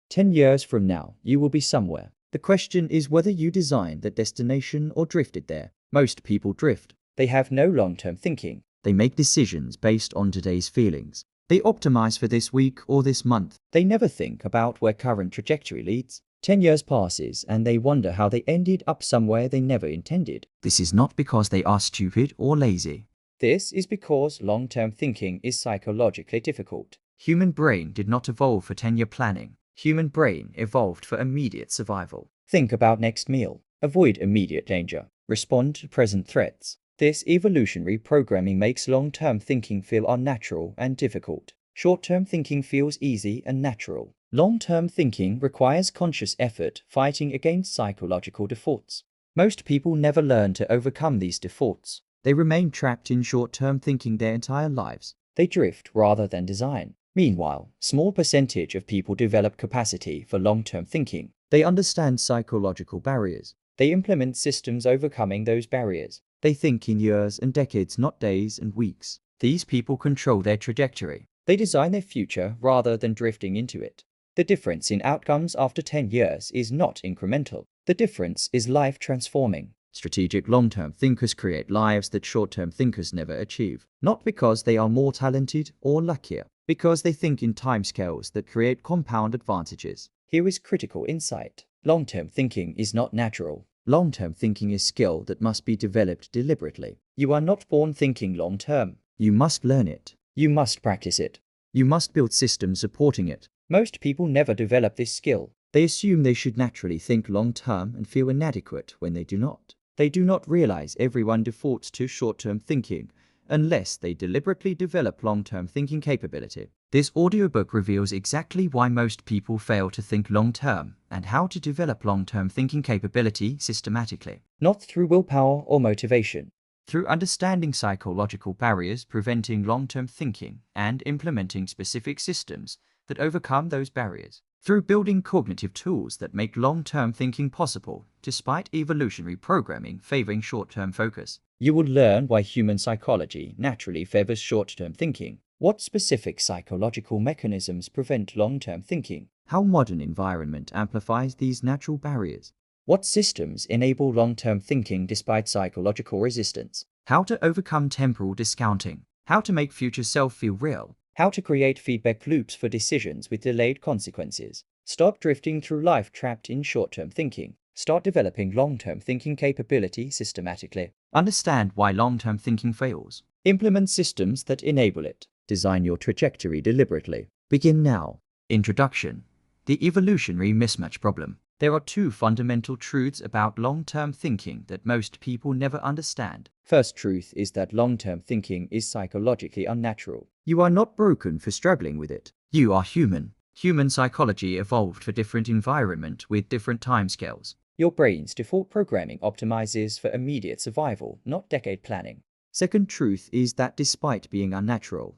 10 years from now, you will be somewhere. The question is whether you designed that destination or drifted there. Most people drift. They have no long-term thinking. They make decisions based on today's feelings. They optimize for this week or this month. They never think about where current trajectory leads. 10 years passes and they wonder how they ended up somewhere they never intended. This is not because they are stupid or lazy. This is because long-term thinking is psychologically difficult. Human brain did not evolve for 10-year planning. Human brain evolved for immediate survival. Think about next meal. Avoid immediate danger. Respond to present threats. This evolutionary programming makes long-term thinking feel unnatural and difficult. Short-term thinking feels easy and natural. Long-term thinking requires conscious effort fighting against psychological defaults. Most people never learn to overcome these defaults. They remain trapped in short-term thinking their entire lives. They drift rather than design. Meanwhile, small percentage of people develop capacity for long-term thinking. They understand psychological barriers. They implement systems overcoming those barriers. They think in years and decades, not days and weeks. These people control their trajectory. They design their future rather than drifting into it. The difference in outcomes after 10 years is not incremental. The difference is life-transforming. Strategic long-term thinkers create lives that short-term thinkers never achieve. Not because they are more talented or luckier, because they think in timescales that create compound advantages. Here is critical insight. Long-term thinking is not natural. Long-term thinking is skill that must be developed deliberately. You are not born thinking long-term. You must learn it. You must practice it. You must build systems supporting it. Most people never develop this skill. They assume they should naturally think long-term and feel inadequate when they do not. They do not realize everyone defaults to short-term thinking unless they deliberately develop long-term thinking capability. This audiobook reveals exactly why most people fail to think long-term and how to develop long-term thinking capability systematically. Not through willpower or motivation. Through understanding psychological barriers preventing long-term thinking and implementing specific systems that overcome those barriers. Through building cognitive tools that make long-term thinking possible, despite evolutionary programming favoring short-term focus. You will learn why human psychology naturally favors short-term thinking. What specific psychological mechanisms prevent long-term thinking? How modern environment amplifies these natural barriers? What systems enable long-term thinking despite psychological resistance? How to overcome temporal discounting? How to make future self feel real? How to create feedback loops for decisions with delayed consequences. Stop drifting through life trapped in short-term thinking. Start developing long-term thinking capability systematically. Understand why long-term thinking fails. Implement systems that enable it. Design your trajectory deliberately. Begin now. Introduction. The evolutionary mismatch problem. There are two fundamental truths about long-term thinking that most people never understand. First truth is that long-term thinking is psychologically unnatural. You are not broken for struggling with it. You are human. Human psychology evolved for different environment with different timescales. Your brain's default programming optimizes for immediate survival, not decade planning. Second truth is that despite being unnatural,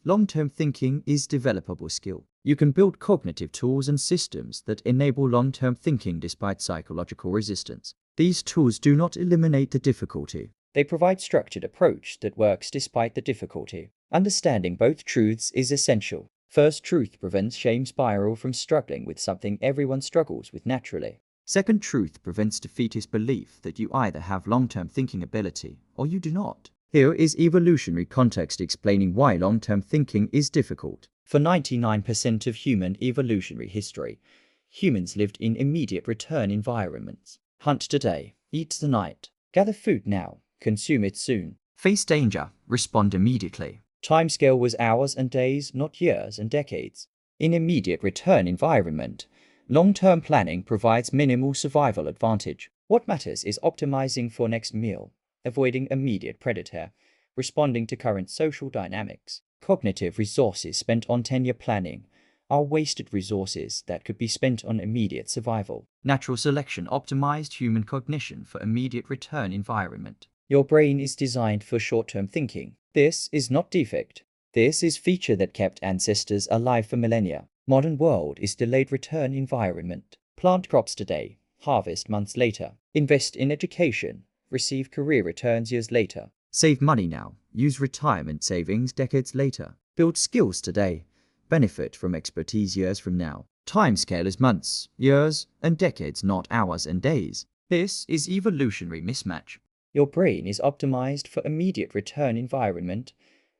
long-term thinking is developable skill. You can build cognitive tools and systems that enable long-term thinking despite psychological resistance. These tools do not eliminate the difficulty. They provide structured approach that works despite the difficulty. Understanding both truths is essential. First truth prevents shame spiral from struggling with something everyone struggles with naturally. Second truth prevents defeatist belief that you either have long-term thinking ability or you do not. Here is evolutionary context explaining why long-term thinking is difficult. For 99% of human evolutionary history, humans lived in immediate return environments. Hunt today, eat tonight, gather food now, consume it soon. Face danger, respond immediately. Timescale was hours and days, not years and decades. In immediate return environment, long-term planning provides minimal survival advantage. What matters is optimizing for next meal, avoiding immediate predator, responding to current social dynamics. Cognitive resources spent on 10-year planning are wasted resources that could be spent on immediate survival. Natural selection optimized human cognition for immediate return environment. Your brain is designed for short-term thinking. This is not defect. This is feature that kept ancestors alive for millennia. Modern world is delayed return environment. Plant crops today, harvest months later. Invest in education, receive career returns years later. Save money now, use retirement savings decades later. Build skills today, benefit from expertise years from now. Timescale is months, years, and decades, not hours and days. This is evolutionary mismatch. Your brain is optimized for immediate return environment,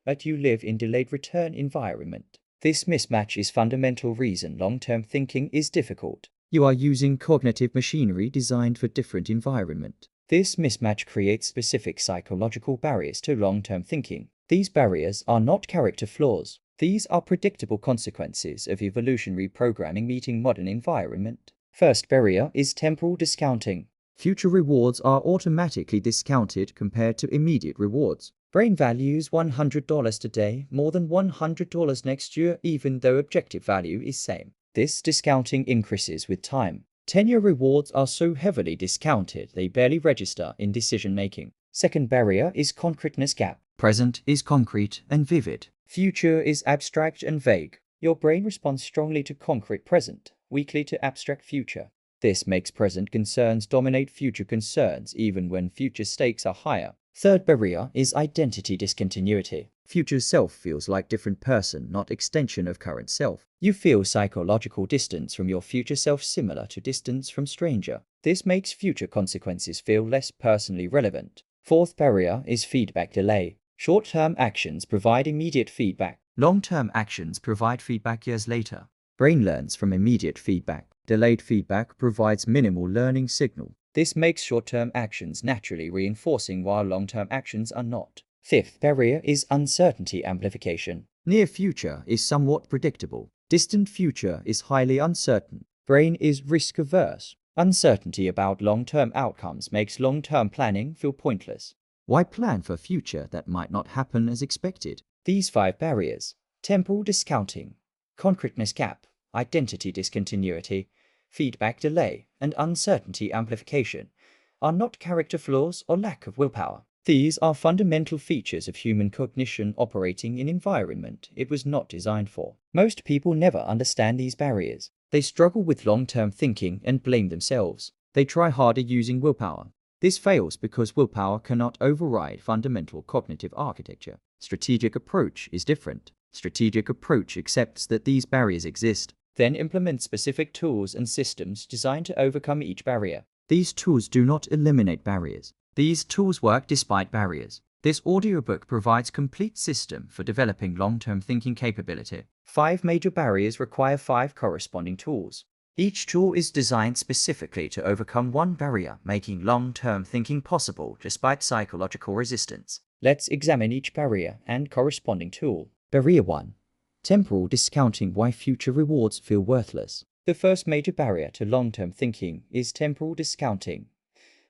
but you live in delayed return environment. This mismatch is fundamental reason long-term thinking is difficult. You are using cognitive machinery designed for different environment. This mismatch creates specific psychological barriers to long-term thinking. These barriers are not character flaws. These are predictable consequences of evolutionary programming meeting modern environment. First barrier is temporal discounting. Future rewards are automatically discounted compared to immediate rewards. Brain values $100 today more than $100 next year, even though objective value is same. This discounting increases with time. 10-year rewards are so heavily discounted they barely register in decision making. Second barrier is concreteness gap. Present is concrete and vivid. Future is abstract and vague. Your brain responds strongly to concrete present, weakly to abstract future. This makes present concerns dominate future concerns even when future stakes are higher. Third barrier is identity discontinuity. Future self feels like different person, not extension of current self. You feel psychological distance from your future self similar to distance from stranger. This makes future consequences feel less personally relevant. Fourth barrier is feedback delay. Short-term actions provide immediate feedback. Long-term actions provide feedback years later. Brain learns from immediate feedback. Delayed feedback provides minimal learning signal. This makes short-term actions naturally reinforcing while long-term actions are not. Fifth barrier is uncertainty amplification. Near future is somewhat predictable. Distant future is highly uncertain. Brain is risk-averse. Uncertainty about long-term outcomes makes long-term planning feel pointless. Why plan for a future that might not happen as expected? These 5 barriers: temporal discounting, concreteness gap, identity discontinuity, feedback delay, and uncertainty amplification, are not character flaws or lack of willpower. These are fundamental features of human cognition operating in environment it was not designed for. Most people never understand these barriers. They struggle with long-term thinking and blame themselves. They try harder using willpower. This fails because willpower cannot override fundamental cognitive architecture. Strategic approach is different. Strategic approach accepts that these barriers exist, then implements specific tools and systems designed to overcome each barrier. These tools do not eliminate barriers. These tools work despite barriers. This audiobook provides complete system for developing long-term thinking capability. 5 major barriers require 5 corresponding tools. Each tool is designed specifically to overcome one barrier, making long-term thinking possible despite psychological resistance. Let's examine each barrier and corresponding tool. Barrier 1. Temporal discounting: why future rewards feel worthless. The first major barrier to long-term thinking is temporal discounting,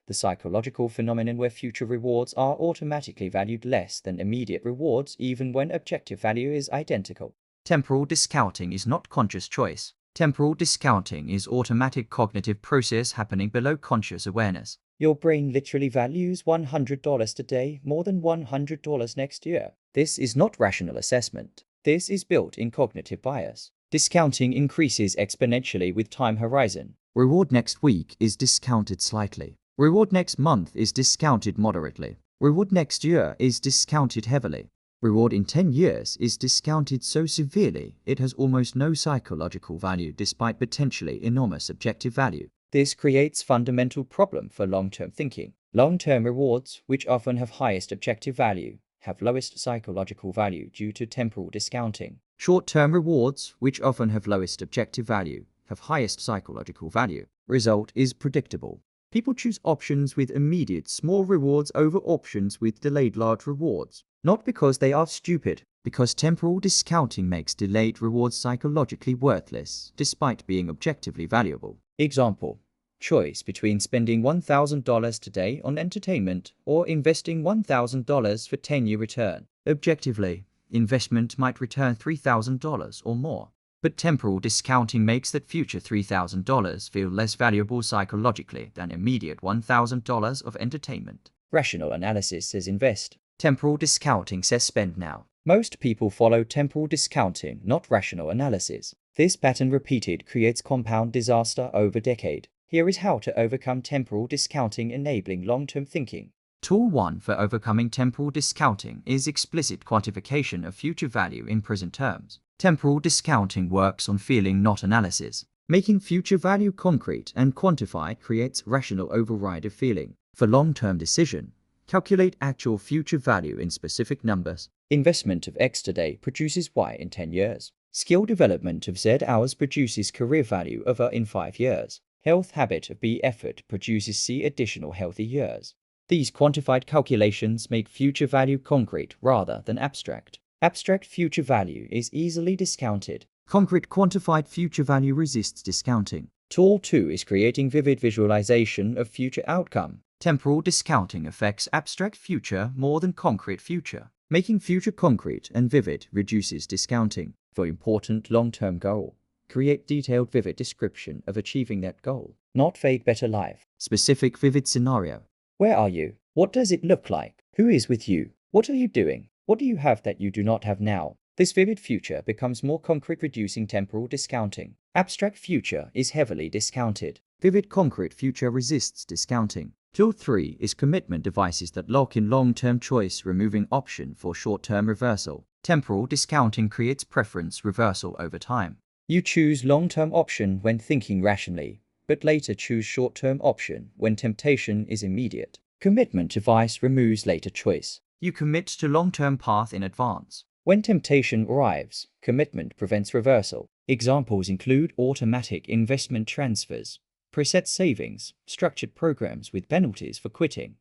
the psychological phenomenon where future rewards are automatically valued less than immediate rewards even when objective value is identical. Temporal discounting is not conscious choice. Temporal discounting is automatic cognitive process happening below conscious awareness. Your brain literally values $100 today more than $100 next year. This is not rational assessment. This is built-in cognitive bias. Discounting increases exponentially with time horizon. Reward next week is discounted slightly. Reward next month is discounted moderately. Reward next year is discounted heavily. Reward in 10 years is discounted so severely it has almost no psychological value despite potentially enormous objective value. This creates fundamental problem for long-term thinking. Long-term rewards, which often have highest objective value, have lowest psychological value due to temporal discounting. Short-term rewards, which often have lowest objective value, have highest psychological value. Result is predictable. People choose options with immediate small rewards over options with delayed large rewards. Not because they are stupid, because temporal discounting makes delayed rewards psychologically worthless, despite being objectively valuable. Example: choice between spending $1,000 today on entertainment or investing $1,000 for 10-year return. Objectively, investment might return $3,000 or more. But temporal discounting makes that future $3,000 feel less valuable psychologically than immediate $1,000 of entertainment. Rational analysis says invest. Temporal discounting says spend now. Most people follow temporal discounting, not rational analysis. This pattern repeated creates compound disaster over decade. Here is how to overcome temporal discounting, enabling long-term thinking. Tool 1 for overcoming temporal discounting is explicit quantification of future value in present terms. Temporal discounting works on feeling, not analysis. Making future value concrete and quantified creates rational override of feeling. For long-term decision, calculate actual future value in specific numbers. Investment of X today produces Y in 10 years. Skill development of Z hours produces career value of A in 5 years. Health habit of B effort produces C additional healthy years. These quantified calculations make future value concrete rather than abstract. Abstract future value is easily discounted. Concrete quantified future value resists discounting. Tool 2 is creating vivid visualization of future outcome. Temporal discounting affects abstract future more than concrete future. Making future concrete and vivid reduces discounting. For important long-term goal, create detailed vivid description of achieving that goal. Not vague better life. Specific vivid scenario. Where are you? What does it look like? Who is with you? What are you doing? What do you have that you do not have now? This vivid future becomes more concrete, reducing temporal discounting. Abstract future is heavily discounted. Vivid concrete future resists discounting. Tool 3 is commitment devices that lock in long-term choice, removing option for short-term reversal. Temporal discounting creates preference reversal over time. You choose long-term option when thinking rationally, but later choose short-term option when temptation is immediate. Commitment device removes later choice. You commit to long-term path in advance. When temptation arrives, commitment prevents reversal. Examples include automatic investment transfers, preset savings, structured programs with penalties for quitting,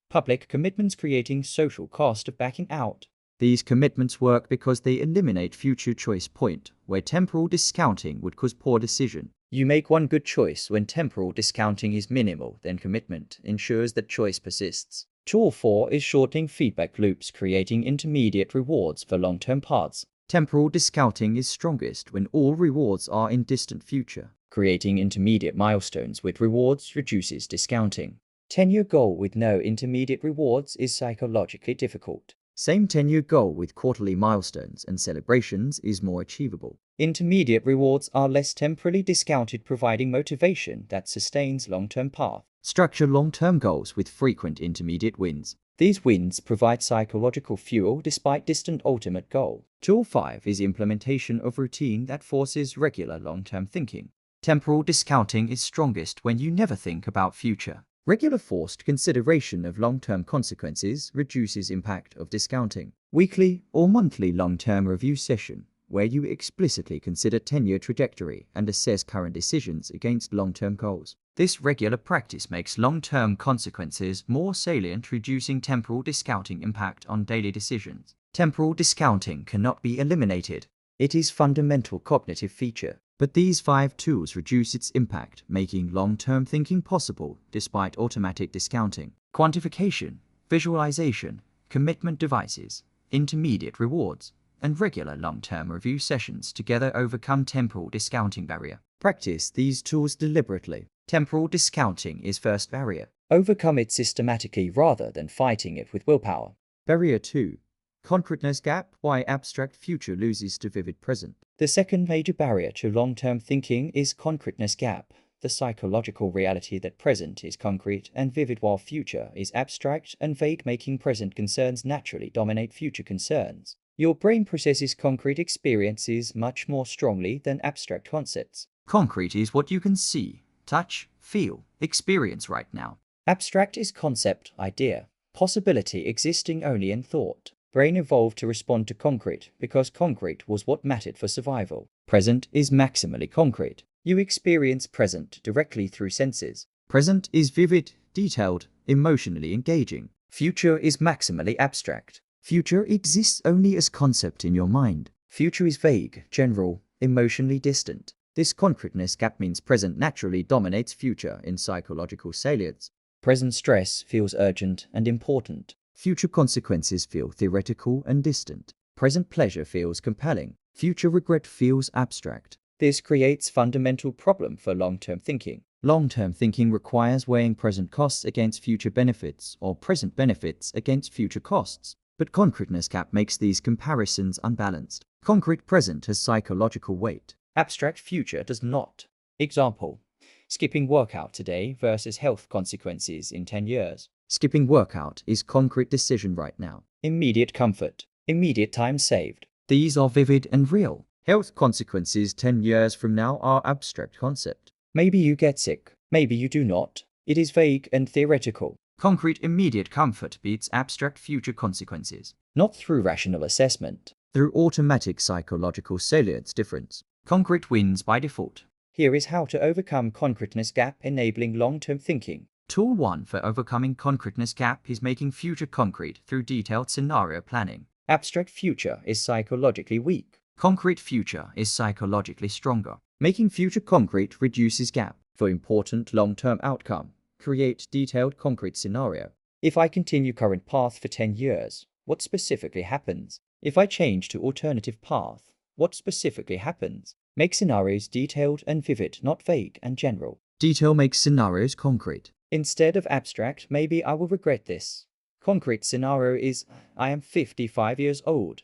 public commitments creating social cost of backing out. These commitments work because they eliminate future choice point, where temporal discounting would cause poor decision. You make one good choice when temporal discounting is minimal, then commitment ensures that choice persists. Tool 4 is shortening feedback loops, creating intermediate rewards for long-term paths. Temporal discounting is strongest when all rewards are in distant future. Creating intermediate milestones with rewards reduces discounting. 10-year goal with no intermediate rewards is psychologically difficult. Same 10-year goal with quarterly milestones and celebrations is more achievable. Intermediate rewards are less temporally discounted, providing motivation that sustains long-term path. Structure long-term goals with frequent intermediate wins. These wins provide psychological fuel despite distant ultimate goal. Tool 5 is implementation of routine that forces regular long-term thinking. Temporal discounting is strongest when you never think about future. Regular forced consideration of long-term consequences reduces impact of discounting. Weekly or monthly long-term review session, where you explicitly consider 10-year trajectory and assess current decisions against long-term goals. This regular practice makes long-term consequences more salient, reducing temporal discounting impact on daily decisions. Temporal discounting cannot be eliminated. It is fundamental cognitive feature. But these 5 tools reduce its impact, making long-term thinking possible despite automatic discounting. Quantification, visualization, commitment devices, intermediate rewards, and regular long-term review sessions together overcome temporal discounting barrier. Practice these tools deliberately. Temporal discounting is first barrier. Overcome it systematically rather than fighting it with willpower. Barrier 2. Concreteness gap, why abstract future loses to vivid present. The second major barrier to long-term thinking is concreteness gap, the psychological reality that present is concrete and vivid while future is abstract and vague, making present concerns naturally dominate future concerns. Your brain processes concrete experiences much more strongly than abstract concepts. Concrete is what you can see, touch, feel, experience right now. Abstract is concept, idea, possibility existing only in thought. Brain evolved to respond to concrete because concrete was what mattered for survival. Present is maximally concrete. You experience present directly through senses. Present is vivid, detailed, emotionally engaging. Future is maximally abstract. Future exists only as concept in your mind. Future is vague, general, emotionally distant. This concreteness gap means present naturally dominates future in psychological salience. Present stress feels urgent and important. Future consequences feel theoretical and distant. Present pleasure feels compelling. Future regret feels abstract. This creates fundamental problem for long-term thinking. Long-term thinking requires weighing present costs against future benefits or present benefits against future costs. But concreteness gap makes these comparisons unbalanced. Concrete present has psychological weight. Abstract future does not. Example: skipping workout today versus health consequences in 10 years. Skipping workout is concrete decision right now. Immediate comfort. Immediate time saved. These are vivid and real. Health consequences 10 years from now are abstract concept. Maybe you get sick, maybe you do not. It is vague and theoretical. Concrete immediate comfort beats abstract future consequences. Not through rational assessment, through automatic psychological salience difference. Concrete wins by default. Here is how to overcome concreteness gap enabling long-term thinking. Tool 1 for overcoming concreteness gap is making future concrete through detailed scenario planning. Abstract future is psychologically weak. Concrete future is psychologically stronger. Making future concrete reduces gap. For important long-term outcome, create detailed concrete scenario. If I continue current path for 10 years, what specifically happens? If I change to alternative path, what specifically happens? Make scenarios detailed and vivid, not vague and general. Detail makes scenarios concrete. Instead of abstract, maybe I will regret this. Concrete scenario is, I am 55 years old.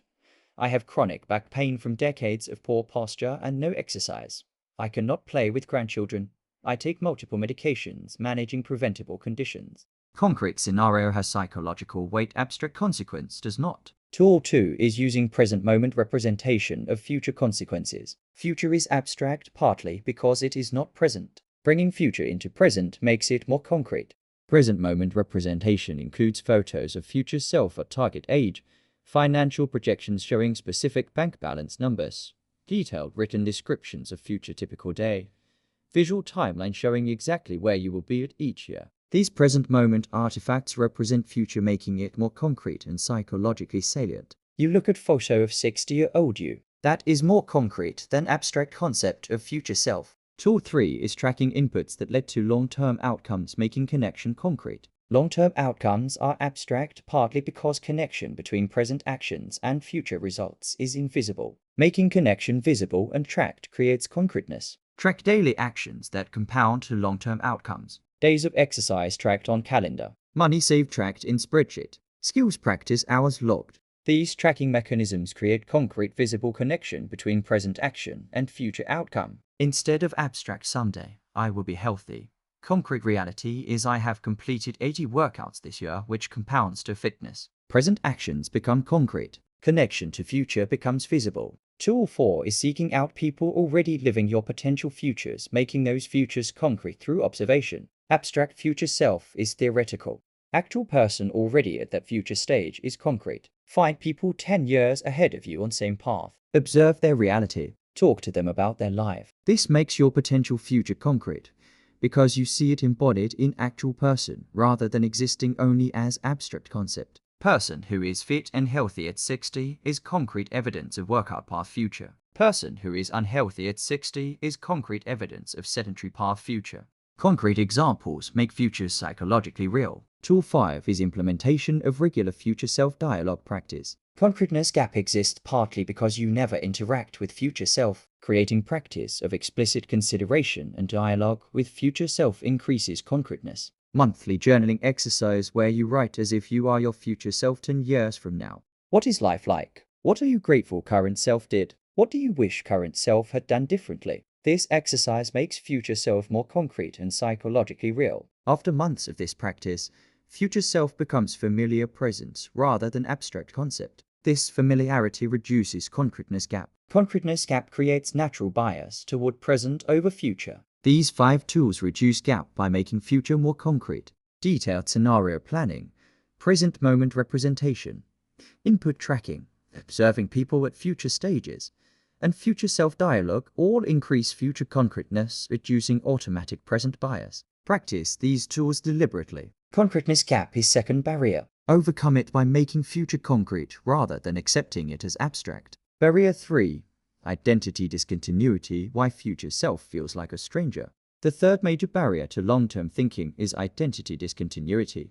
I have chronic back pain from decades of poor posture and no exercise. I cannot play with grandchildren. I take multiple medications managing preventable conditions. Concrete scenario has psychological weight, abstract consequence does not. Tool 2 is using present moment representation of future consequences. Future is abstract partly because it is not present. Bringing future into present makes it more concrete. Present moment representation includes photos of future self at target age, financial projections showing specific bank balance numbers, detailed written descriptions of future typical day, visual timeline showing exactly where you will be at each year. These present moment artifacts represent future, making it more concrete and psychologically salient. You look at photo of 60-year-old you. That is more concrete than abstract concept of future self. Tool 3 is tracking inputs that led to long-term outcomes, making connection concrete. Long-term outcomes are abstract partly because connection between present actions and future results is invisible. Making connection visible and tracked creates concreteness. Track daily actions that compound to long-term outcomes. Days of exercise tracked on calendar. Money saved tracked in spreadsheet. Skills practice hours logged. These tracking mechanisms create concrete visible connection between present action and future outcome. Instead of abstract someday, I will be healthy. Concrete reality is I have completed 80 workouts this year, which compounds to fitness. Present actions become concrete. Connection to future becomes visible. Tool 4 is seeking out people already living your potential futures, making those futures concrete through observation. Abstract future self is theoretical. Actual person already at that future stage is concrete. Find people 10 years ahead of you on same path. Observe their reality. Talk to them about their life. This makes your potential future concrete, because you see it embodied in actual person rather than existing only as abstract concept. Person who is fit and healthy at 60 is concrete evidence of workout path future. Person who is unhealthy at 60 is concrete evidence of sedentary path future. Concrete examples make futures psychologically real. Tool 5 is implementation of regular future self-dialogue practice. Concreteness gap exists partly because you never interact with future self. Creating practice of explicit consideration and dialogue with future self increases concreteness. Monthly journaling exercise where you write as if you are your future self 10 years from now. What is life like? What are you grateful current self did? What do you wish current self had done differently? This exercise makes future self more concrete and psychologically real. After months of this practice, future self becomes familiar presence rather than abstract concept. This familiarity reduces concreteness gap. Concreteness gap creates natural bias toward present over future. These 5 tools reduce gap by making future more concrete. Detailed scenario planning, present moment representation, input tracking, observing people at future stages, and future self-dialogue all increase future concreteness, reducing automatic present bias. Practice these tools deliberately. Concreteness gap is second barrier. Overcome it by making future concrete rather than accepting it as abstract. Barrier 3. Identity discontinuity, why future self feels like a stranger. The third major barrier to long-term thinking is identity discontinuity.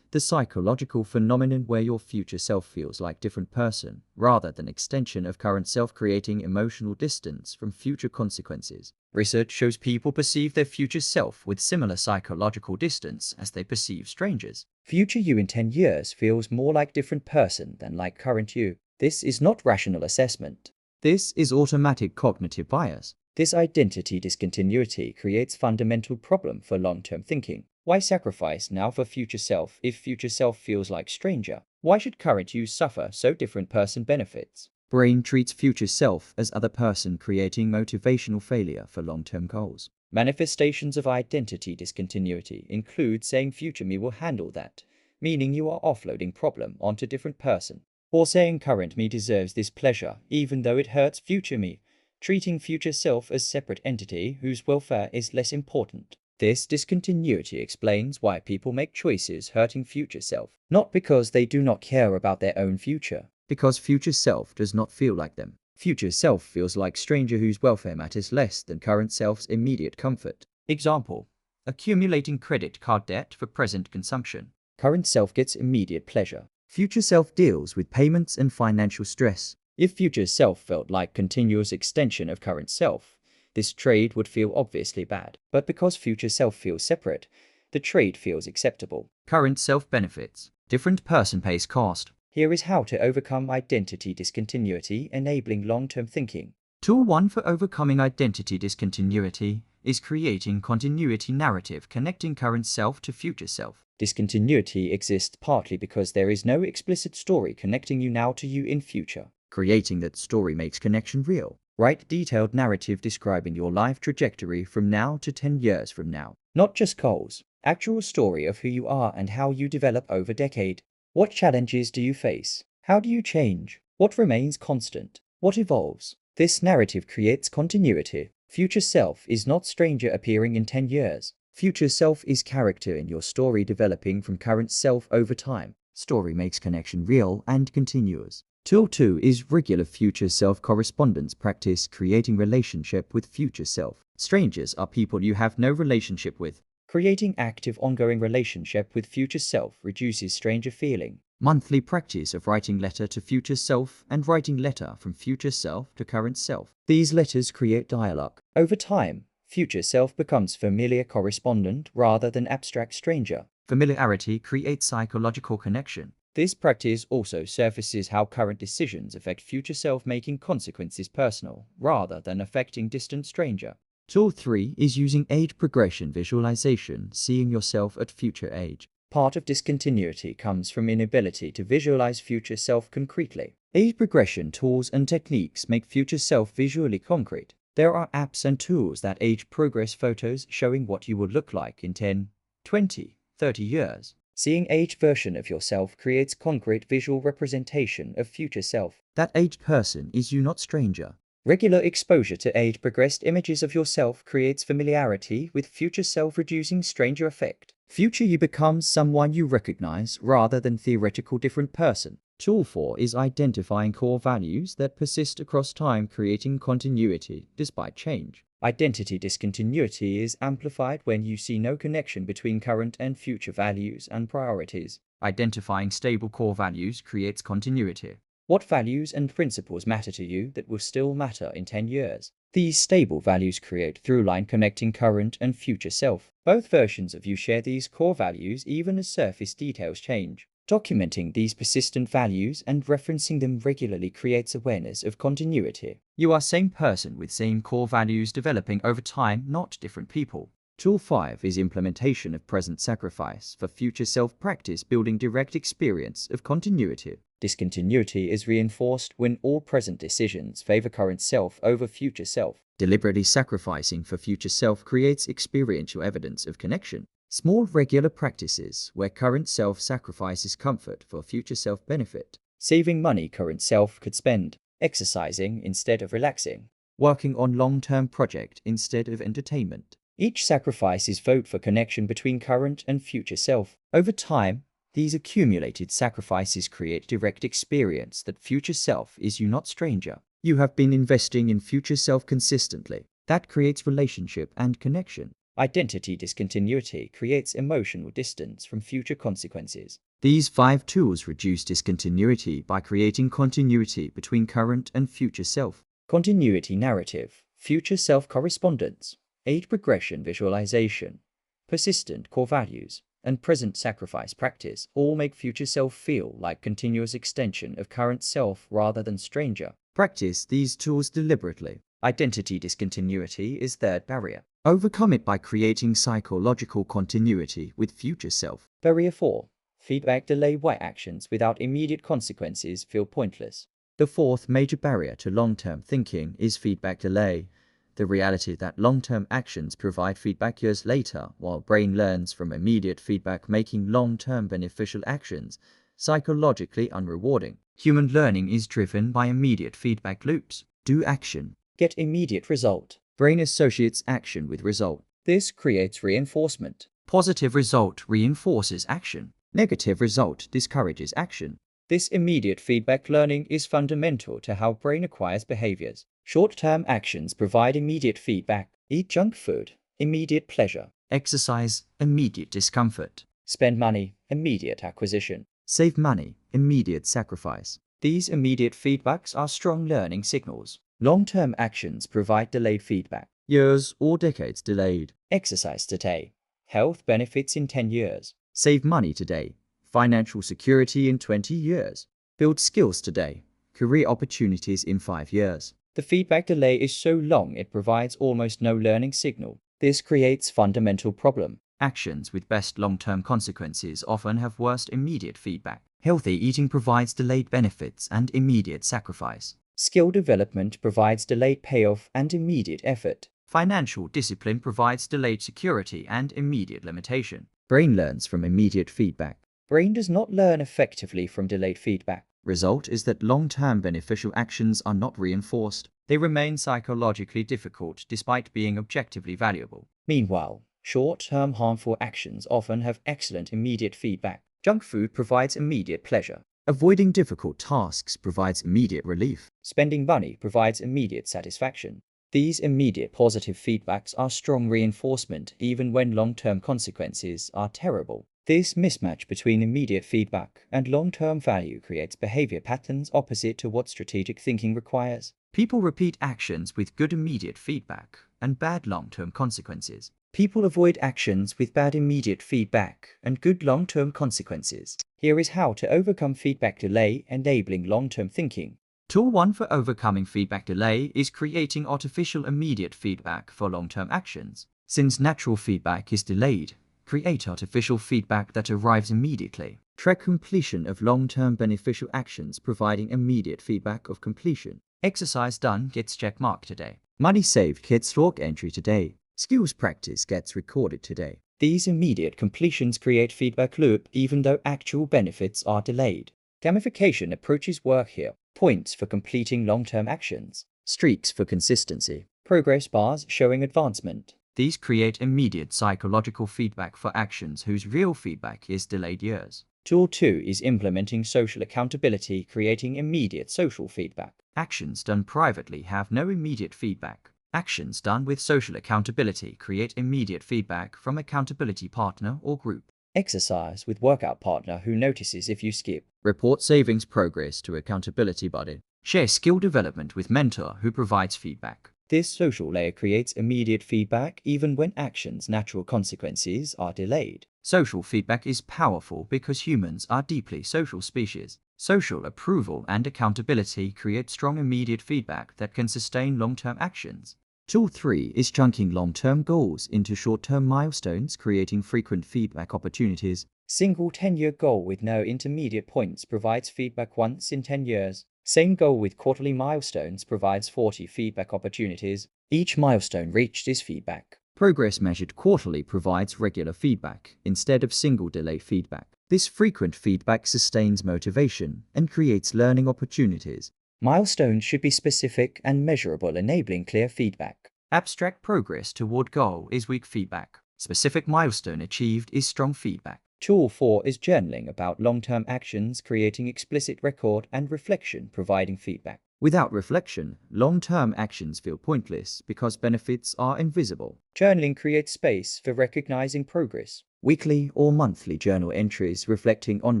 The psychological phenomenon where your future self feels like different person, rather than extension of current self, creating emotional distance from future consequences. Research shows people perceive their future self with similar psychological distance as they perceive strangers. Future you in 10 years feels more like different person than like current you. This is not rational assessment. This is automatic cognitive bias. This identity discontinuity creates fundamental problem for long-term thinking. Why sacrifice now for future self if future self feels like stranger? Why should current you suffer so different person benefits? Brain treats future self as other person, creating motivational failure for long-term goals. Manifestations of identity discontinuity include saying future me will handle that, meaning you are offloading problem onto different person, or saying current me deserves this pleasure even though it hurts future me, treating future self as separate entity whose welfare is less important. This discontinuity explains why people make choices hurting future self, not because they do not care about their own future, because future self does not feel like them. Future self feels like stranger whose welfare matters less than current self's immediate comfort. Example: accumulating credit card debt for present consumption. Current self gets immediate pleasure. Future self deals with payments and financial stress. If future self felt like continuous extension of current self, this trade would feel obviously bad. But because future self feels separate, the trade feels acceptable. Current self benefits. Different person pays cost. Here is how to overcome identity discontinuity, enabling long-term thinking. Tool 1 for overcoming identity discontinuity is creating continuity narrative connecting current self to future self. Discontinuity exists partly because there is no explicit story connecting you now to you in future. Creating that story makes connection real. Write detailed narrative describing your life trajectory from now to 10 years from now. Not just goals, actual story of who you are and how you develop over decade. What challenges do you face? How do you change? What remains constant? What evolves? This narrative creates continuity. Future self is not stranger appearing in 10 years. Future self is character in your story developing from current self over time. Story makes connection real and continuous. Tool 2 is regular future self correspondence practice, creating relationship with future self. Strangers are people you have no relationship with. Creating active ongoing relationship with future self reduces stranger feeling. Monthly practice of writing letter to future self and writing letter from future self to current self. These letters create dialogue. Over time, future self becomes familiar correspondent rather than abstract stranger. Familiarity creates psychological connection. This practice also surfaces how current decisions affect future self, making consequences personal rather than affecting distant stranger. Tool 3 is using age progression visualization, seeing yourself at future age. Part of discontinuity comes from inability to visualize future self concretely. Age progression tools and techniques make future self visually concrete. There are apps and tools that age progress photos showing what you will look like in 10, 20, 30 years. Seeing age version of yourself creates concrete visual representation of future self. That aged person is you, not stranger. Regular exposure to age-progressed images of yourself creates familiarity with future self, reducing stranger effect. Future you becomes someone you recognize rather than theoretical different person. Tool 4 is identifying core values that persist across time, creating continuity despite change. Identity discontinuity is amplified when you see no connection between current and future values and priorities. Identifying stable core values creates continuity. What values and principles matter to you that will still matter in 10 years? These stable values create through-line connecting current and future self. Both versions of you share these core values even as surface details change. Documenting these persistent values and referencing them regularly creates awareness of continuity. You are same person with same core values developing over time, not different people. Tool 5 is implementation of present sacrifice for future self practice, building direct experience of continuity. Discontinuity is reinforced when all present decisions favor current self over future self. Deliberately sacrificing for future self creates experiential evidence of connection. Small regular practices where current self sacrifices comfort for future self benefit. Saving money current self could spend. Exercising instead of relaxing. Working on long-term project instead of entertainment. Each sacrifice is vote for connection between current and future self. Over time, these accumulated sacrifices create direct experience that future self is you, not stranger. You have been investing in future self consistently. That creates relationship and connection. Identity discontinuity creates emotional distance from future consequences. These 5 tools reduce discontinuity by creating continuity between current and future self. Continuity narrative, future self correspondence, age progression visualization, persistent core values, and present sacrifice practice all make future self feel like continuous extension of current self rather than stranger. Practice these tools deliberately. Identity discontinuity is third barrier. Overcome it by creating psychological continuity with future self. Barrier 4. Feedback delay. Why actions without immediate consequences feel pointless. The fourth major barrier to long-term thinking is feedback delay. The reality that long-term actions provide feedback years later, while brain learns from immediate feedback, making long-term beneficial actions psychologically unrewarding. Human learning is driven by immediate feedback loops. Do action, get immediate result. Brain associates action with result. This creates reinforcement. Positive result reinforces action. Negative result discourages action. This immediate feedback learning is fundamental to how brain acquires behaviors. Short-term actions provide immediate feedback. Eat junk food, immediate pleasure. Exercise, immediate discomfort. Spend money, immediate acquisition. Save money, immediate sacrifice. These immediate feedbacks are strong learning signals. Long-term actions provide delayed feedback. Years or decades delayed. Exercise today. Health benefits in 10 years. Save money today. Financial security in 20 years. Build skills today. Career opportunities in 5 years. The feedback delay is so long it provides almost no learning signal. This creates fundamental problem. Actions with best long-term consequences often have worst immediate feedback. Healthy eating provides delayed benefits and immediate sacrifice. Skill development provides delayed payoff and immediate effort. Financial discipline provides delayed security and immediate limitation. Brain learns from immediate feedback. Brain does not learn effectively from delayed feedback. Result is that long-term beneficial actions are not reinforced. They remain psychologically difficult despite being objectively valuable. Meanwhile, short-term harmful actions often have excellent immediate feedback. Junk food provides immediate pleasure. Avoiding difficult tasks provides immediate relief. Spending money provides immediate satisfaction. These immediate positive feedbacks are strong reinforcement even when long-term consequences are terrible. This mismatch between immediate feedback and long-term value creates behavior patterns opposite to what strategic thinking requires. People repeat actions with good immediate feedback and bad long-term consequences. People avoid actions with bad immediate feedback and good long-term consequences. Here is how to overcome feedback delay, enabling long-term thinking. Tool 1 for overcoming feedback delay is creating artificial immediate feedback for long-term actions. Since natural feedback is delayed, create artificial feedback that arrives immediately. Track completion of long-term beneficial actions, providing immediate feedback of completion. Exercise done gets check mark today. Money saved gets log entry today. Skills practice gets recorded today. These immediate completions create feedback loop even though actual benefits are delayed. Gamification approaches work here. Points for completing long-term actions. Streaks for consistency. Progress bars showing advancement. These create immediate psychological feedback for actions whose real feedback is delayed years. Tool 2 is implementing social accountability, creating immediate social feedback. Actions done privately have no immediate feedback. Actions done with social accountability create immediate feedback from accountability partner or group. Exercise with workout partner who notices if you skip. Report savings progress to accountability buddy. Share skill development with mentor who provides feedback. This social layer creates immediate feedback even when actions' natural consequences are delayed. Social feedback is powerful because humans are deeply social species. Social approval and accountability create strong immediate feedback that can sustain long-term actions. Tool 3 is chunking long-term goals into short-term milestones, creating frequent feedback opportunities. Single 10-year goal with no intermediate points provides feedback once in 10 years. Same goal with quarterly milestones provides 40 feedback opportunities. Each milestone reached is feedback. Progress measured quarterly provides regular feedback instead of single delay feedback. This frequent feedback sustains motivation and creates learning opportunities. Milestones should be specific and measurable, enabling clear feedback. Abstract progress toward goal is weak feedback. Specific milestone achieved is strong feedback. Tool 4 is journaling about long-term actions, creating explicit record and reflection, providing feedback. Without reflection, long-term actions feel pointless because benefits are invisible. Journaling creates space for recognizing progress. Weekly or monthly journal entries reflecting on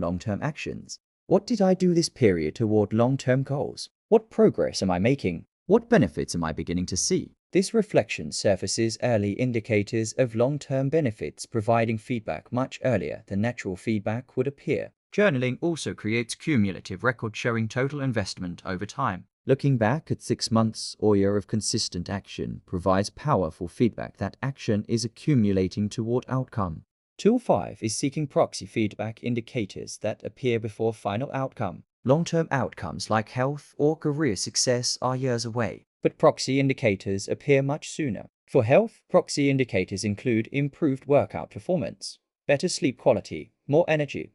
long-term actions. What did I do this period toward long-term goals? What progress am I making? What benefits am I beginning to see? This reflection surfaces early indicators of long-term benefits, providing feedback much earlier than natural feedback would appear. Journaling also creates cumulative record showing total investment over time. Looking back at 6 months or year of consistent action provides powerful feedback that action is accumulating toward outcome. Tool 5 is seeking proxy feedback indicators that appear before final outcome. Long-term outcomes like health or career success are years away, but proxy indicators appear much sooner. For health, proxy indicators include improved workout performance, better sleep quality, more energy,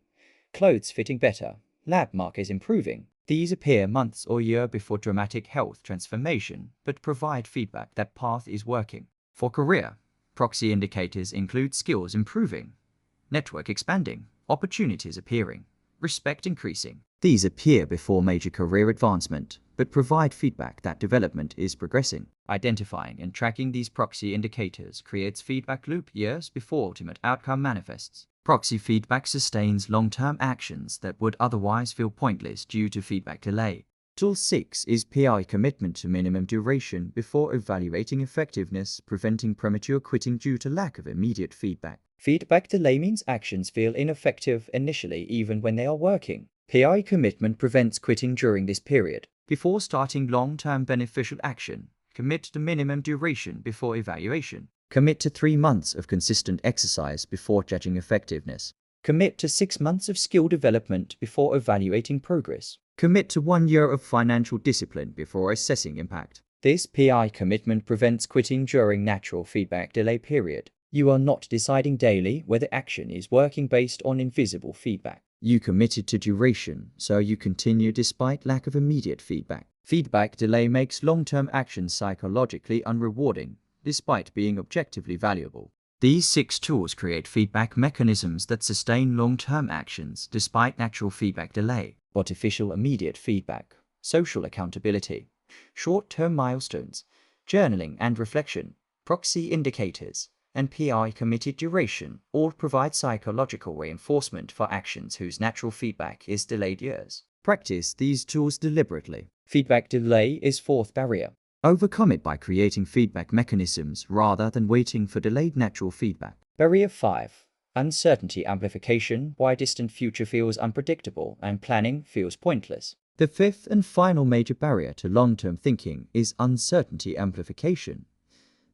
clothes fitting better, lab markers improving. These appear months or year before dramatic health transformation, but provide feedback that path is working. For career, proxy indicators include skills improving, network expanding, opportunities appearing, respect increasing. These appear before major career advancement, but provide feedback that development is progressing. Identifying and tracking these proxy indicators creates feedback loop years before ultimate outcome manifests. Proxy feedback sustains long-term actions that would otherwise feel pointless due to feedback delay. Tool 6 is PI commitment to minimum duration before evaluating effectiveness, preventing premature quitting due to lack of immediate feedback. Feedback delay means actions feel ineffective initially even when they are working. PI commitment prevents quitting during this period. Before starting long-term beneficial action, commit to minimum duration before evaluation. Commit to 3 months of consistent exercise before judging effectiveness. Commit to 6 months of skill development before evaluating progress. Commit to 1 year of financial discipline before assessing impact. This PI commitment prevents quitting during natural feedback delay period. You are not deciding daily whether action is working based on invisible feedback. You committed to duration, so you continue despite lack of immediate feedback. Feedback delay makes long-term action psychologically unrewarding, despite being objectively valuable. These 6 tools create feedback mechanisms that sustain long-term actions despite natural feedback delay. Artificial immediate feedback, social accountability, short-term milestones, journaling and reflection, proxy indicators, and PI committed duration all provide psychological reinforcement for actions whose natural feedback is delayed years. Practice these tools deliberately. Feedback delay is 4th barrier. Overcome it by creating feedback mechanisms rather than waiting for delayed natural feedback. Barrier 5. Uncertainty amplification, why distant future feels unpredictable and planning feels pointless. The 5th and final major barrier to long-term thinking is uncertainty amplification.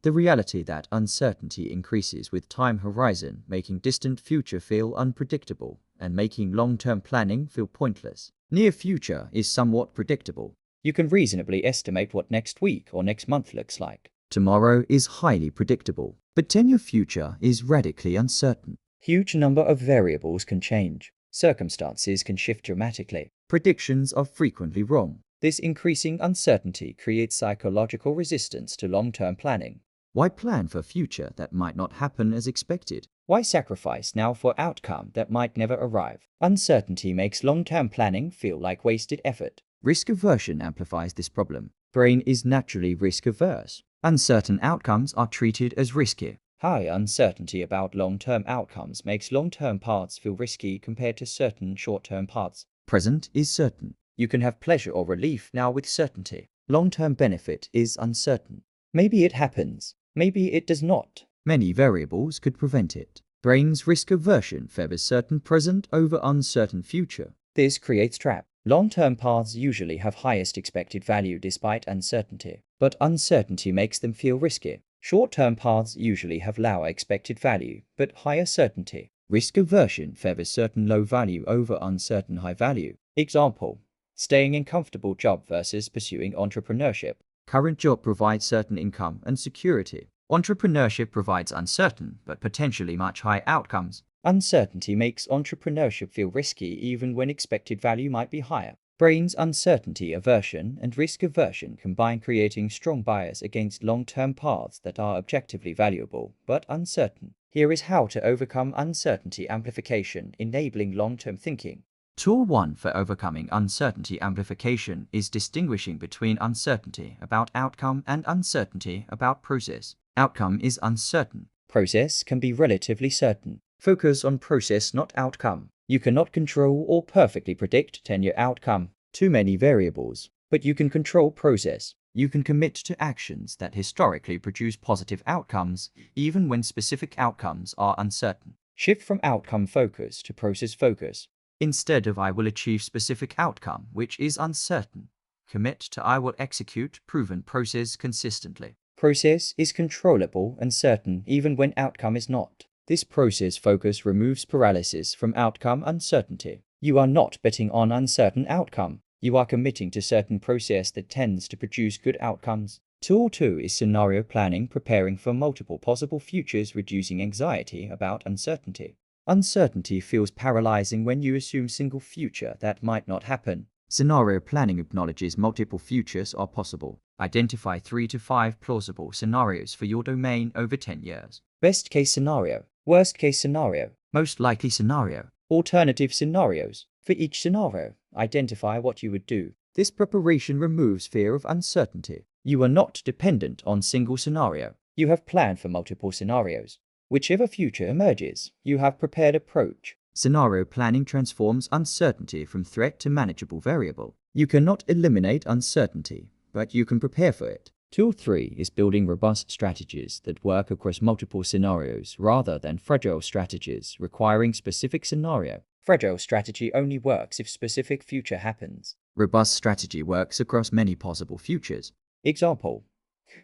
The reality that uncertainty increases with time horizon, making distant future feel unpredictable and making long-term planning feel pointless. Near future is somewhat predictable. You can reasonably estimate what next week or next month looks like. Tomorrow is highly predictable, but 10-year future is radically uncertain. Huge number of variables can change. Circumstances can shift dramatically. Predictions are frequently wrong. This increasing uncertainty creates psychological resistance to long-term planning. Why plan for a future that might not happen as expected? Why sacrifice now for outcome that might never arrive? Uncertainty makes long-term planning feel like wasted effort. Risk aversion amplifies this problem. Brain is naturally risk-averse. Uncertain outcomes are treated as risky. High uncertainty about long-term outcomes makes long-term paths feel risky compared to certain short-term paths. Present is certain. You can have pleasure or relief now with certainty. Long-term benefit is uncertain. Maybe it happens. Maybe it does not. Many variables could prevent it. Brain's risk aversion favors certain present over uncertain future. This creates trap. Long-term paths usually have highest expected value despite uncertainty, but uncertainty makes them feel risky. Short-term paths usually have lower expected value, but higher certainty. Risk aversion favors certain low value over uncertain high value. Example: staying in comfortable job versus pursuing entrepreneurship. Current job provides certain income and security. Entrepreneurship provides uncertain but potentially much higher outcomes. Uncertainty makes entrepreneurship feel risky even when expected value might be higher. Brain's uncertainty aversion and risk aversion combine, creating strong bias against long-term paths that are objectively valuable but uncertain. Here is how to overcome uncertainty amplification, enabling long-term thinking. Tool 1 for overcoming uncertainty amplification is distinguishing between uncertainty about outcome and uncertainty about process. Outcome is uncertain. Process can be relatively certain. Focus on process, not outcome. You cannot control or perfectly predict 10-year outcome. Too many variables. But you can control process. You can commit to actions that historically produce positive outcomes, even when specific outcomes are uncertain. Shift from outcome focus to process focus. Instead of "I will achieve specific outcome," which is uncertain, commit to "I will execute proven process consistently." Process is controllable and certain even when outcome is not. This process focus removes paralysis from outcome uncertainty. You are not betting on uncertain outcome. You are committing to certain process that tends to produce good outcomes. Tool 2 is scenario planning, preparing for multiple possible futures, reducing anxiety about uncertainty. Uncertainty feels paralyzing when you assume single future that might not happen. Scenario planning acknowledges multiple futures are possible. Identify 3 to 5 plausible scenarios for your domain over 10 years. Best case scenario, worst case scenario, most likely scenario, alternative scenarios. For each scenario, identify what you would do. This preparation removes fear of uncertainty. You are not dependent on single scenario. You have planned for multiple scenarios. Whichever future emerges, you have prepared approach. Scenario planning transforms uncertainty from threat to manageable variable. You cannot eliminate uncertainty, but you can prepare for it. Tool 3 is building robust strategies that work across multiple scenarios rather than fragile strategies requiring specific scenario. Fragile strategy only works if specific future happens. Robust strategy works across many possible futures. Example: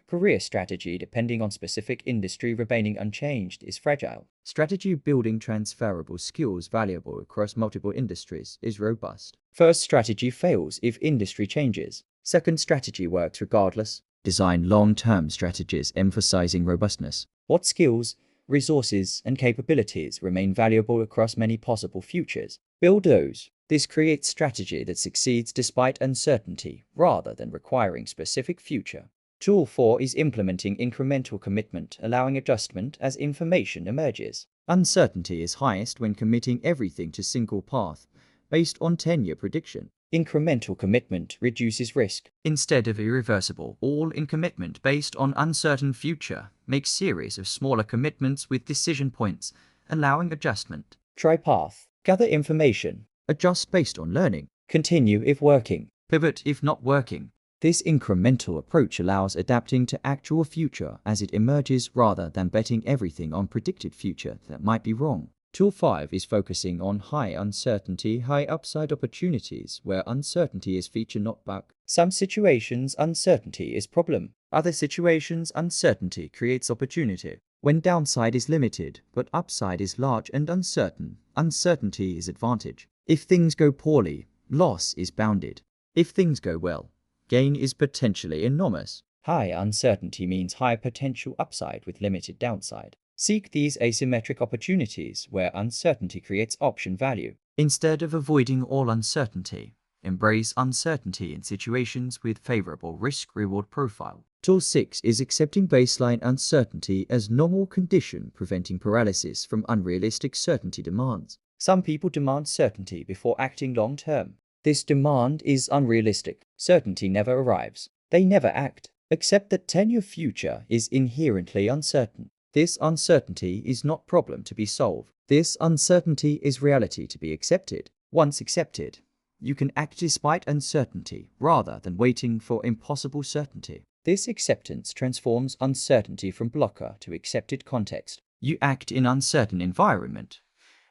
career strategy depending on specific industry remaining unchanged is fragile. Strategy building transferable skills valuable across multiple industries is robust. First strategy fails if industry changes. Second strategy works regardless. Design long-term strategies emphasizing robustness. What skills, resources, and capabilities remain valuable across many possible futures? Build those. This creates strategy that succeeds despite uncertainty rather than requiring specific future. Tool 4 is implementing incremental commitment, allowing adjustment as information emerges. Uncertainty is highest when committing everything to single path, based on 10-year prediction. Incremental commitment reduces risk. Instead of irreversible, all-in commitment based on uncertain future, make series of smaller commitments with decision points, allowing adjustment. Try path. Gather information. Adjust based on learning. Continue if working. Pivot if not working. This incremental approach allows adapting to actual future as it emerges rather than betting everything on predicted future that might be wrong. Tool 5 is focusing on high uncertainty, high upside opportunities where uncertainty is feature not bug. Some situations uncertainty is problem. Other situations uncertainty creates opportunity. When downside is limited but upside is large and uncertain, uncertainty is advantage. If things go poorly, loss is bounded. If things go well, gain is potentially enormous. High uncertainty means high potential upside with limited downside. Seek these asymmetric opportunities where uncertainty creates option value. Instead of avoiding all uncertainty, embrace uncertainty in situations with favorable risk-reward profile. Tool 6 is accepting baseline uncertainty as normal condition, preventing paralysis from unrealistic certainty demands. Some people demand certainty before acting long-term. This demand is unrealistic. Certainty never arrives. They never act. Accept that 10-year future is inherently uncertain. This uncertainty is not problem to be solved. This uncertainty is reality to be accepted. Once accepted, you can act despite uncertainty rather than waiting for impossible certainty. This acceptance transforms uncertainty from blocker to accepted context. You act in uncertain environment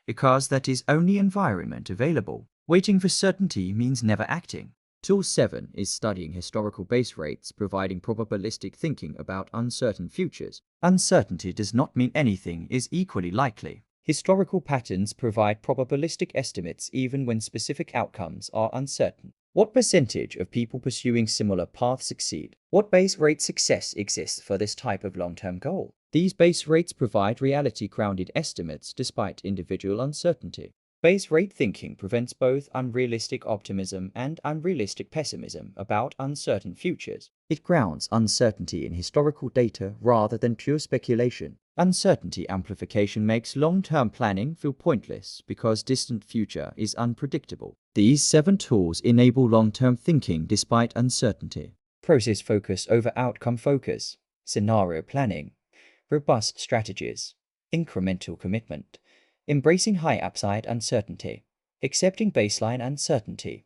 because that is only environment available. Waiting for certainty means never acting. Tool 7 is studying historical base rates, providing probabilistic thinking about uncertain futures. Uncertainty does not mean anything is equally likely. Historical patterns provide probabilistic estimates even when specific outcomes are uncertain. What percentage of people pursuing similar paths succeed? What base rate success exists for this type of long-term goal? These base rates provide reality-grounded estimates despite individual uncertainty. Base rate thinking prevents both unrealistic optimism and unrealistic pessimism about uncertain futures. It grounds uncertainty in historical data rather than pure speculation. Uncertainty amplification makes long-term planning feel pointless because distant future is unpredictable. These 7 tools enable long-term thinking despite uncertainty. Process focus over outcome focus. Scenario planning. Robust strategies. Incremental commitment. Embracing high upside uncertainty, accepting baseline uncertainty,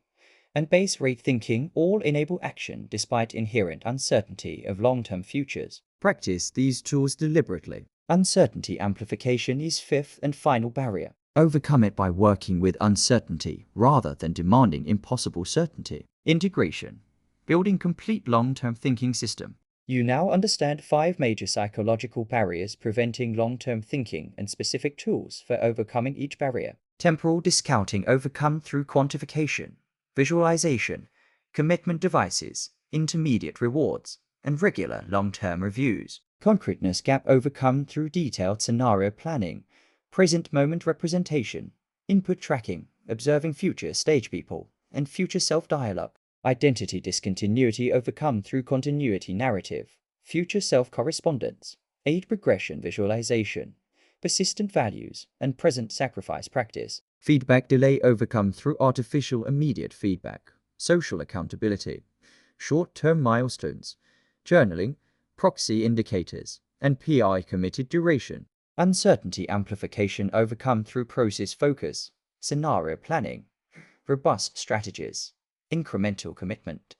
and base rate thinking all enable action despite inherent uncertainty of long-term futures. Practice these tools deliberately. Uncertainty amplification is 5th and final barrier. Overcome it by working with uncertainty rather than demanding impossible certainty. Integration. Building complete long-term thinking system. You now understand 5 major psychological barriers preventing long-term thinking and specific tools for overcoming each barrier. Temporal discounting overcome through quantification, visualization, commitment devices, intermediate rewards, and regular long-term reviews. Concreteness gap overcome through detailed scenario planning, present moment representation, input tracking, observing future stage people, and future self-dialogue. Identity discontinuity overcome through continuity narrative, future self-correspondence, age progression visualization, persistent values, and present sacrifice practice. Feedback delay overcome through artificial immediate feedback, social accountability, short-term milestones, journaling, proxy indicators, and PI committed duration. Uncertainty amplification overcome through process focus, scenario planning, robust strategies, incremental commitment,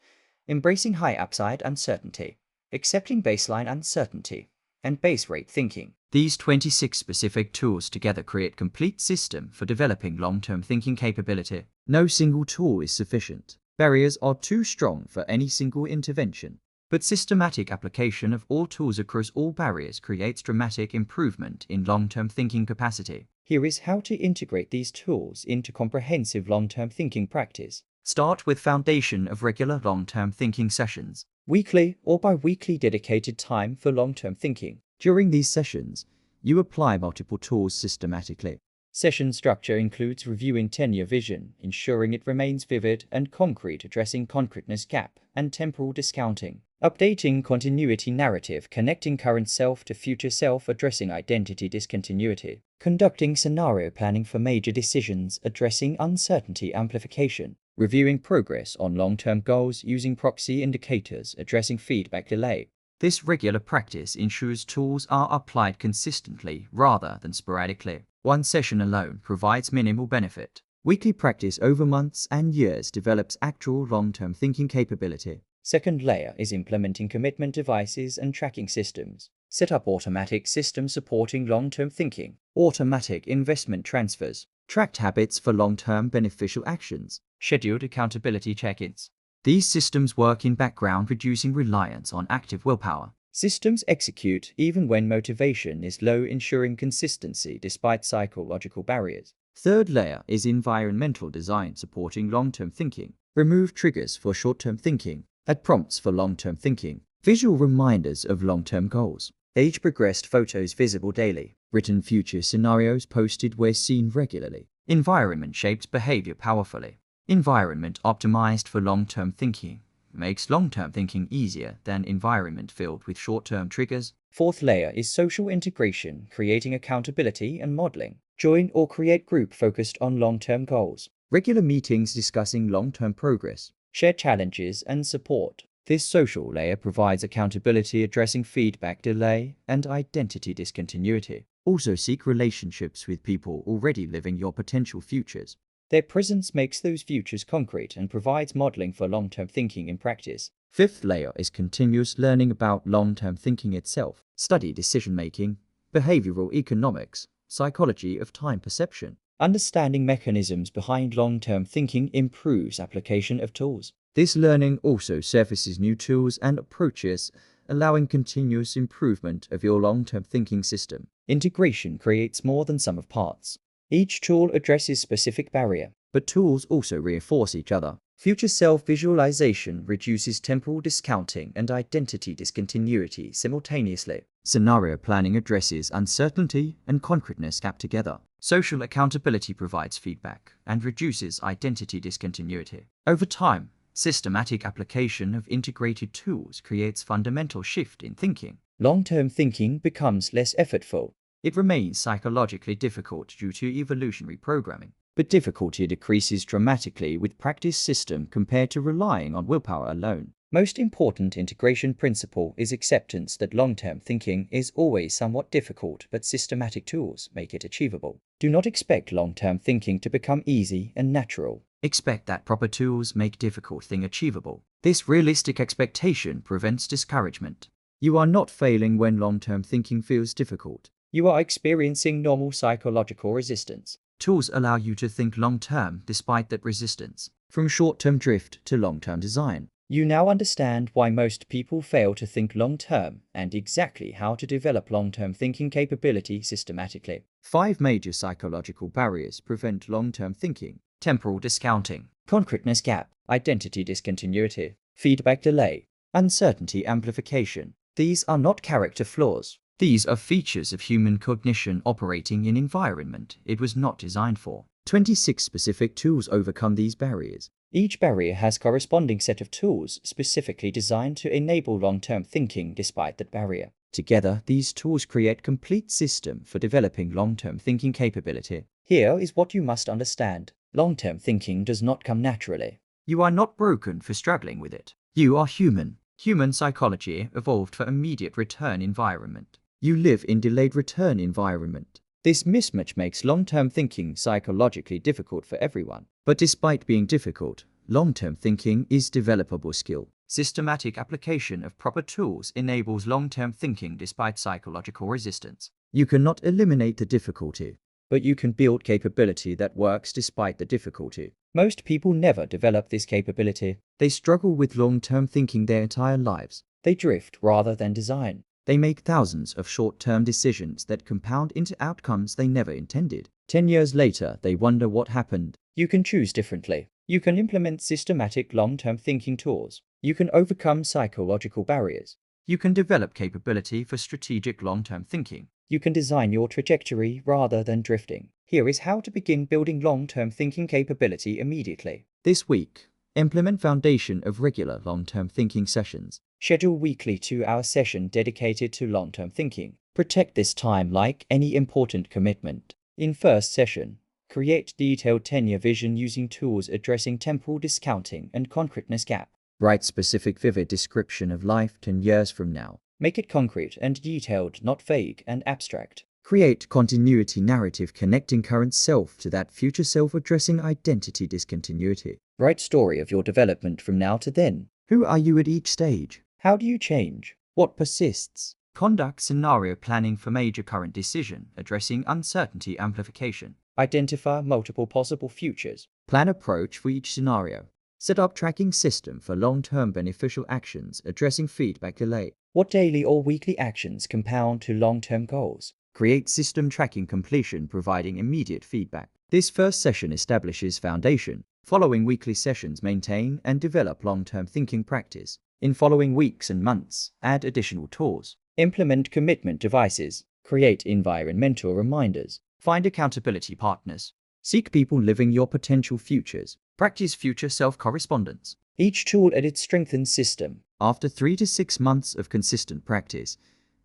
embracing high upside uncertainty, accepting baseline uncertainty, and base rate thinking. These 26 specific tools together create a complete system for developing long-term thinking capability. No single tool is sufficient. Barriers are too strong for any single intervention. But systematic application of all tools across all barriers creates dramatic improvement in long-term thinking capacity. Here is how to integrate these tools into comprehensive long-term thinking practice. Start with foundation of regular long-term thinking sessions. Weekly or bi-weekly dedicated time for long-term thinking. During these sessions, you apply multiple tools systematically. Session structure includes reviewing 10-year vision, ensuring it remains vivid and concrete, addressing concreteness gap and temporal discounting. Updating continuity narrative, connecting current self to future self, addressing identity discontinuity. Conducting scenario planning for major decisions, addressing uncertainty amplification. Reviewing progress on long-term goals using proxy indicators, addressing feedback delay. This regular practice ensures tools are applied consistently rather than sporadically. One session alone provides minimal benefit. Weekly practice over months and years develops actual long-term thinking capability. Second layer is implementing commitment devices and tracking systems. Set up automatic systems supporting long-term thinking. Automatic investment transfers. Tracked habits for long-term beneficial actions. Scheduled accountability check-ins. These systems work in background, reducing reliance on active willpower. Systems execute even when motivation is low, ensuring consistency despite psychological barriers. Third layer is environmental design supporting long-term thinking. Remove triggers for short-term thinking. Add prompts for long-term thinking. Visual reminders of long-term goals. Age-progressed photos visible daily. Written future scenarios posted where seen regularly. Environment shapes behavior powerfully. Environment optimized for long-term thinking makes long-term thinking easier than environment filled with short-term triggers. Fourth layer is social integration, creating accountability and modeling. Join or create group focused on long-term goals. Regular meetings discussing long-term progress. Share challenges and support. This social layer provides accountability, addressing feedback delay and identity discontinuity. Also seek relationships with people already living your potential futures. Their presence makes those futures concrete and provides modeling for long-term thinking in practice. Fifth layer is continuous learning about long-term thinking itself. Study decision-making, behavioral economics, psychology of time perception. Understanding mechanisms behind long-term thinking improves application of tools. This learning also surfaces new tools and approaches, allowing continuous improvement of your long-term thinking system. Integration creates more than sum of parts. Each tool addresses specific barrier, but tools also reinforce each other. Future self-visualization reduces temporal discounting and identity discontinuity simultaneously. Scenario planning addresses uncertainty and concreteness gap together. Social accountability provides feedback and reduces identity discontinuity. Over time, systematic application of integrated tools creates fundamental shift in thinking. Long-term thinking becomes less effortful. It remains psychologically difficult due to evolutionary programming, but difficulty decreases dramatically with practice system compared to relying on willpower alone. Most important integration principle is acceptance that long-term thinking is always somewhat difficult, but systematic tools make it achievable. Do not expect long-term thinking to become easy and natural. Expect that proper tools make difficult thing achievable. This realistic expectation prevents discouragement. You are not failing when long-term thinking feels difficult. You are experiencing normal psychological resistance. Tools allow you to think long-term despite that resistance. From short-term drift to long-term design. You now understand why most people fail to think long-term and exactly how to develop long-term thinking capability systematically. 5 major psychological barriers prevent long-term thinking: temporal discounting, concreteness gap, identity discontinuity, feedback delay, uncertainty amplification. These are not character flaws. These are features of human cognition operating in environment it was not designed for. 26 specific tools overcome these barriers. Each barrier has a corresponding set of tools specifically designed to enable long-term thinking despite that barrier. Together, these tools create a complete system for developing long-term thinking capability. Here is what you must understand. Long-term thinking does not come naturally. You are not broken for struggling with it. You are human. Human psychology evolved for immediate return environment. You live in delayed return environment. This mismatch makes long-term thinking psychologically difficult for everyone. But despite being difficult, long-term thinking is developable skill. Systematic application of proper tools enables long-term thinking despite psychological resistance. You cannot eliminate the difficulty, but you can build capability that works despite the difficulty. Most people never develop this capability. They struggle with long-term thinking their entire lives. They drift rather than design. They make thousands of short-term decisions that compound into outcomes they never intended. 10 years later, they wonder what happened. You can choose differently. You can implement systematic long-term thinking tools. You can overcome psychological barriers. You can develop capability for strategic long-term thinking. You can design your trajectory rather than drifting. Here is how to begin building long-term thinking capability immediately. This week, implement foundation of regular long-term thinking sessions. Schedule weekly 2-hour session dedicated to long-term thinking. Protect this time like any important commitment. In first session, create detailed 10-year vision using tools addressing temporal discounting and concreteness gap. Write specific vivid description of life 10 years from now. Make it concrete and detailed, not vague and abstract. Create continuity narrative connecting current self to that future self, addressing identity discontinuity. Write story of your development from now to then. Who are you at each stage? How do you change? What persists? Conduct scenario planning for major current decision, addressing uncertainty amplification. Identify multiple possible futures. Plan approach for each scenario. Set up tracking system for long-term beneficial actions, addressing feedback delay. What daily or weekly actions compound to long-term goals? Create system tracking completion, providing immediate feedback. This first session establishes foundation. Following weekly sessions maintain and develop long-term thinking practice. In following weeks and months, add additional tools. Implement commitment devices. Create environmental reminders. Find accountability partners. Seek people living your potential futures. Practice future self-correspondence. Each tool at its strengthened system. After 3 to 6 months of consistent practice,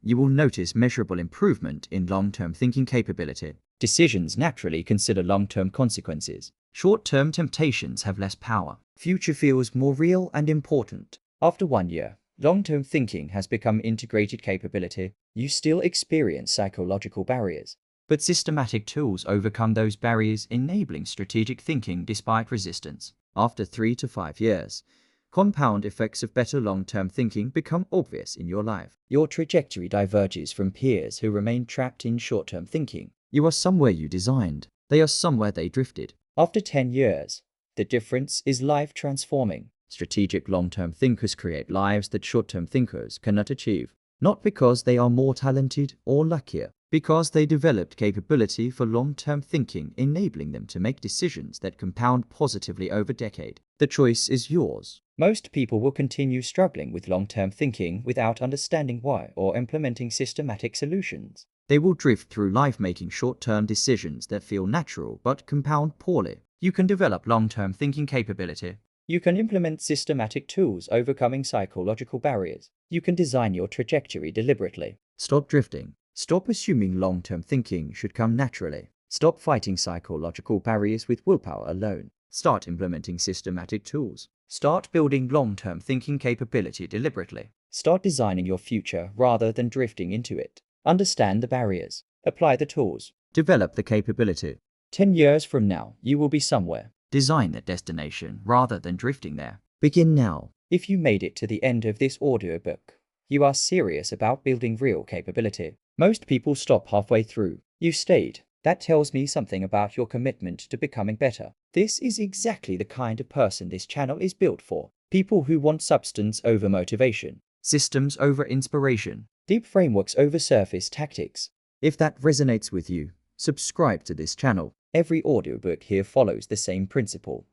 you will notice measurable improvement in long-term thinking capability. Decisions naturally consider long-term consequences. Short-term temptations have less power. Future feels more real and important. After 1 year, long-term thinking has become integrated capability. You still experience psychological barriers, but systematic tools overcome those barriers, enabling strategic thinking despite resistance. After 3 to 5 years, compound effects of better long-term thinking become obvious in your life. Your trajectory diverges from peers who remain trapped in short-term thinking. You are somewhere you designed. They are somewhere they drifted. After 10 years, the difference is life-transforming. Strategic long-term thinkers create lives that short-term thinkers cannot achieve. Not because they are more talented or luckier, because they developed capability for long-term thinking, enabling them to make decisions that compound positively over decade. The choice is yours. Most people will continue struggling with long-term thinking without understanding why or implementing systematic solutions. They will drift through life making short-term decisions that feel natural but compound poorly. You can develop long-term thinking capability. You can implement systematic tools overcoming psychological barriers. You can design your trajectory deliberately. Stop drifting. Stop assuming long-term thinking should come naturally. Stop fighting psychological barriers with willpower alone. Start implementing systematic tools. Start building long-term thinking capability deliberately. Start designing your future rather than drifting into it. Understand the barriers. Apply the tools. Develop the capability. 10 years from now, you will be somewhere. Design the destination rather than drifting there. Begin now. If you made it to the end of this audiobook, you are serious about building real capability. Most people stop halfway through. You stayed. That tells me something about your commitment to becoming better. This is exactly the kind of person this channel is built for. People who want substance over motivation, systems over inspiration, deep frameworks over surface tactics. If that resonates with you, subscribe to this channel. Every audiobook here follows the same principle.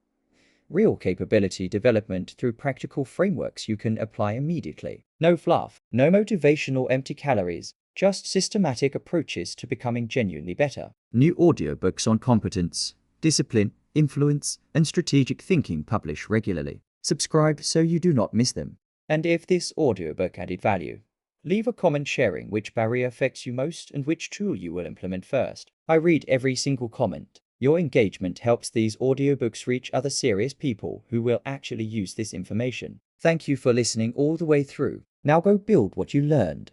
Real capability development through practical frameworks you can apply immediately. No fluff, no motivational empty calories, just systematic approaches to becoming genuinely better. New audiobooks on competence, discipline, influence, and strategic thinking publish regularly. Subscribe so you do not miss them. And if this audiobook added value, leave a comment sharing which barrier affects you most and which tool you will implement first. I read every single comment. Your engagement helps these audiobooks reach other serious people who will actually use this information. Thank you for listening all the way through. Now go build what you learned.